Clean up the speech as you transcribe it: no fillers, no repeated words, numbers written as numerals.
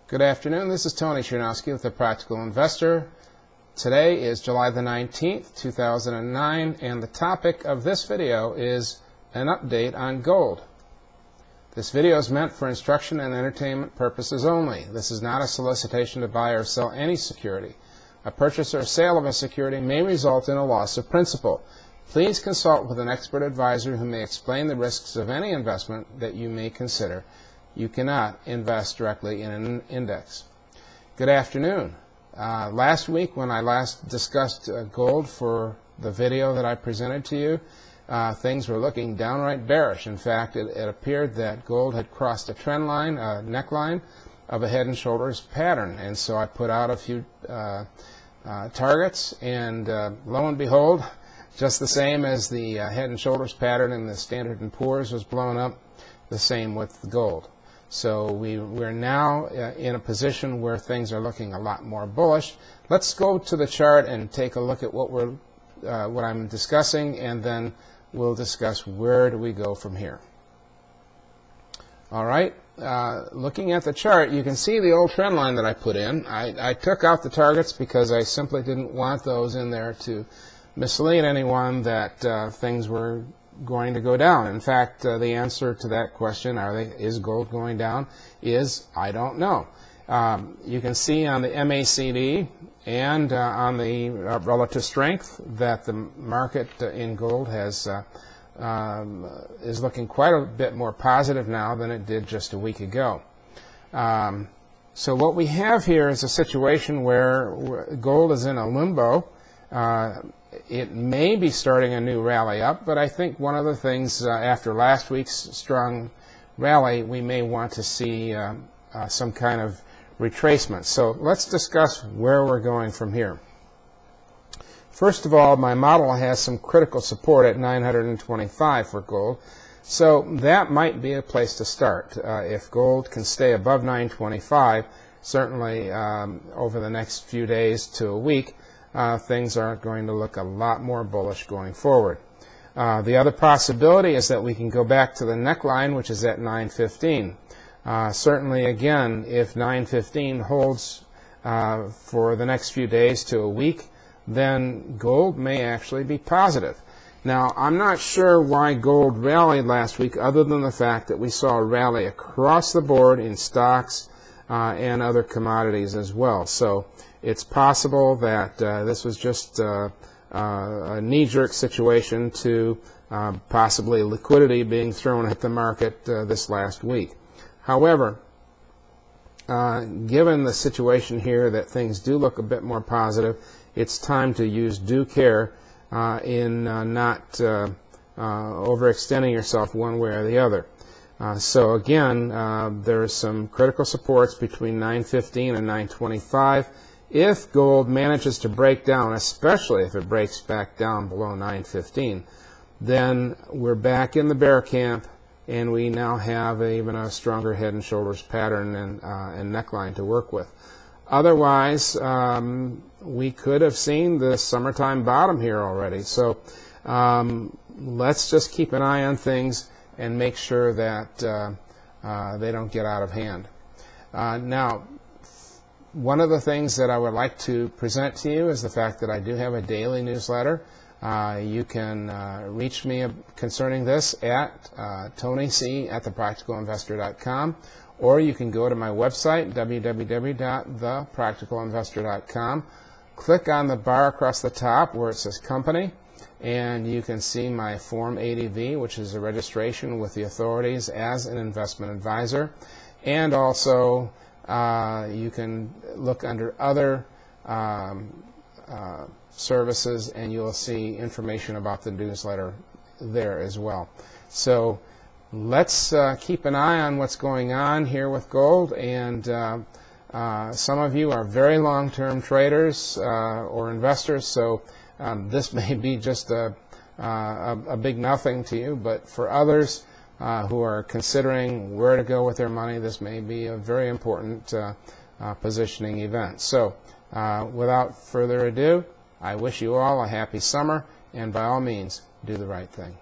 Good afternoon. This is Tony Cherniawski with The Practical Investor. Today is July the 19th, 2009, and the topic of this video is an update on gold. This video is meant for instruction and entertainment purposes only. This is not a solicitation to buy or sell any security. A purchase or sale of a security may result in a loss of principal. Please consult with an expert advisor who may explain the risks of any investment that you may consider. You cannot invest directly in an index. Good afternoon. Last week when I last discussed gold for the video that I presented to you, things were looking downright bearish. In fact, it appeared that gold had crossed a trend line, a neckline of a head and shoulders pattern. And so I put out a few targets, and lo and behold, just the same as the head and shoulders pattern in the Standard & Poor's was blown up, the same with gold. So we're now in a position where things are looking a lot more bullish. Let's go to the chart and take a look at what I'm discussing, and then we'll discuss where do we go from here. All right, looking at the chart, you can see the old trend line that I put in. I took out the targets because I simply didn't want those in there to mislead anyone that things were going to go down. In fact, the answer to that question, is gold going down, is I don't know. You can see on the MACD and on the relative strength that the market in gold is looking quite a bit more positive now than it did just a week ago. So what we have here is a situation where gold is in a limbo. It may be starting a new rally up, but I think one of the things after last week's strong rally, we may want to see some kind of retracement. So let's discuss where we're going from here. First of all, my model has some critical support at 925 for gold, so that might be a place to start. If gold can stay above 925, certainly over the next few days to a week, things are going to look a lot more bullish going forward. The other possibility is that we can go back to the neckline, which is at 915. Certainly, again, if 915 holds for the next few days to a week, then gold may actually be positive. Now, I'm not sure why gold rallied last week, other than the fact that we saw a rally across the board in stocks and other commodities as well. So it's possible that this was just a knee-jerk situation to possibly liquidity being thrown at the market this last week. However, given the situation here that things do look a bit more positive, it's time to use due care in not overextending yourself one way or the other. So again, there's some critical supports between 915 and 925. If gold manages to break down, especially if it breaks back down below 915, then we're back in the bear camp, and we now have even a stronger head and shoulders pattern and neckline to work with. Otherwise, we could have seen the summertime bottom here already. So let's just keep an eye on things and make sure that they don't get out of hand. Now, one of the things that I would like to present to you is the fact that I do have a daily newsletter. You can reach me concerning this at tonyc@thepracticalinvestor.com, or you can go to my website, www.thepracticalinvestor.com. Click on the bar across the top where it says Company, and you can see my Form ADV, which is a registration with the authorities as an investment advisor. And also, you can look under Other Services, and you'll see information about the newsletter there as well. So let's keep an eye on what's going on here with gold. And some of you are very long-term traders or investors, so this may be just a big nothing to you, but for others who are considering where to go with their money, this may be a very important positioning event. So without further ado, I wish you all a happy summer, and by all means, do the right thing.